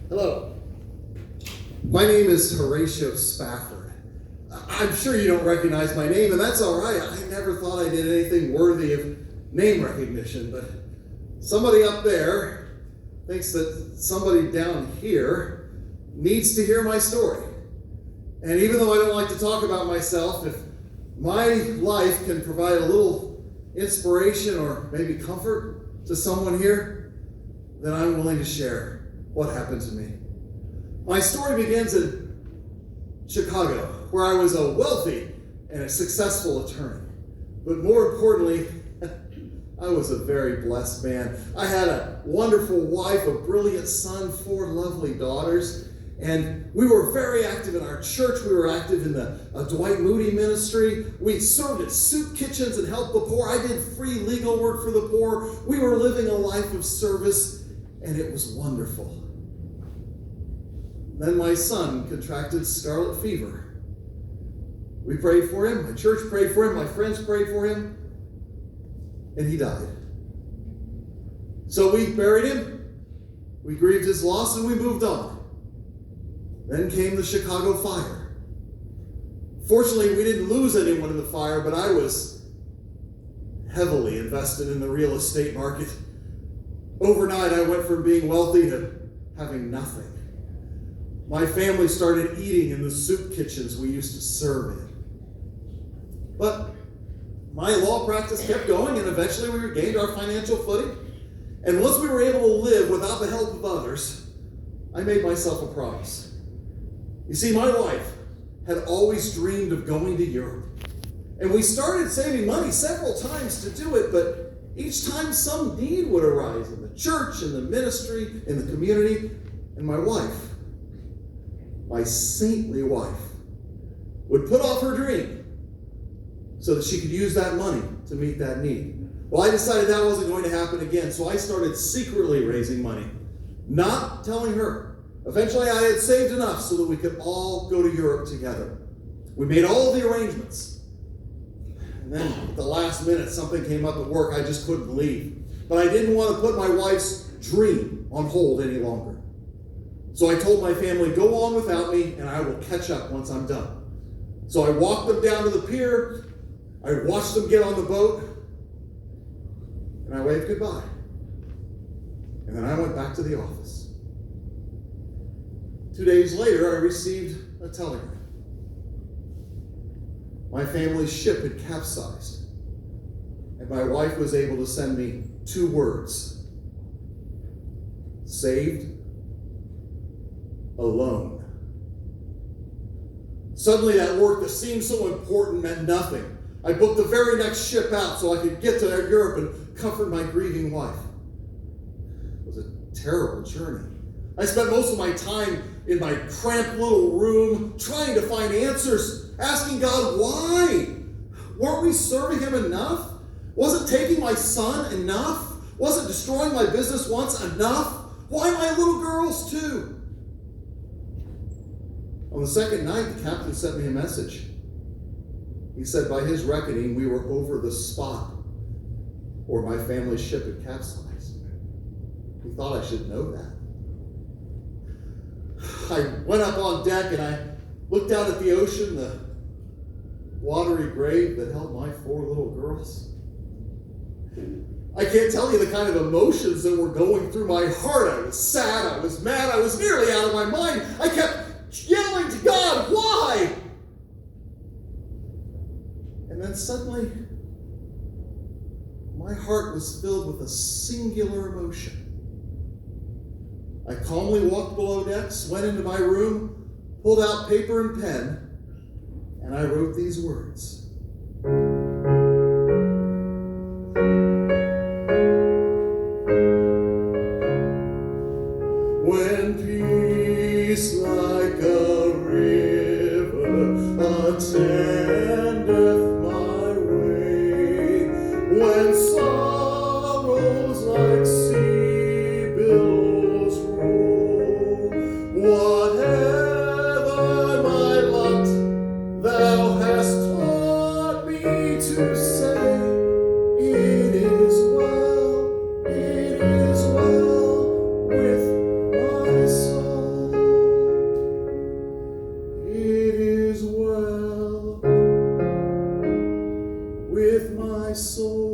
Hello. My name is Horatio Spafford. I'm sure you don't recognize my name, and that's all right. I never thought I did anything worthy of name recognition, but somebody up there thinks that somebody down here needs to hear my story. And even though I don't like to talk about myself, if my life can provide a little inspiration or maybe comfort to someone here, then I'm willing to share what happened to me. My story begins in Chicago, where I was a wealthy and a successful attorney. But more importantly, I was a very blessed man. I had a wonderful wife, a brilliant son, 4 lovely daughters, and we were very active in our church. We were active in the Dwight Moody ministry. We served at soup kitchens and helped the poor. I did free legal work for the poor. We were living a life of service, and it was wonderful. Then my son contracted scarlet fever. We prayed for him. My church prayed for him. My friends prayed for him. And he died. So we buried him. We grieved his loss and we moved on. Then came the Chicago fire. Fortunately, we didn't lose anyone in the fire, but I was heavily invested in the real estate market. Overnight, I went from being wealthy to having nothing. My family started eating in the soup kitchens we used to serve in. But my law practice kept going, and eventually we regained our financial footing. And once we were able to live without the help of others, I made myself a promise. You see, my wife had always dreamed of going to Europe. And we started saving money several times to do it, but each time some need would arise in the church, in the ministry, in the community, and my wife, my saintly wife, would put off her dream so that she could use that money to meet that need. Well, I decided that wasn't going to happen again, so I started secretly raising money, not telling her. Eventually, I had saved enough so that we could all go to Europe together. We made all the arrangements. And then at the last minute, something came up at work. I just couldn't leave. But I didn't want to put my wife's dream on hold any longer. So I told my family, go on without me, and I will catch up once I'm done. So I walked them down to the pier. I watched them get on the boat, and I waved goodbye. And then I went back to the office. 2 days later, I received a telegram. My family's ship had capsized, and my wife was able to send me 2 words: saved, alone. Suddenly that work that seemed so important meant nothing. I booked the very next ship out so I could get to Europe and comfort my grieving wife. It was a terrible journey. I spent most of my time in my cramped little room trying to find answers, asking God, why? Weren't we serving him enough? Wasn't taking my son enough? Wasn't destroying my business once enough? Why my little girls too? On the second night, the captain sent me a message. He said by his reckoning, we were over the spot where my family's ship had capsized. He thought I should know that. I went up on deck and I looked out at the ocean, the watery grave that held my 4 little girls. I can't tell you the kind of emotions that were going through my heart. I was sad, I was mad, I was nearly out of my mind. I kept yelling to God, why? And then suddenly, my heart was filled with a singular emotion. I calmly walked below decks, went into my room, pulled out paper and pen, and I wrote these words. When peace like a river attendeth my way, when sorrows like sea billows roll, whatever my lot, thou hast taught me to say, it is well with my soul. with my soul.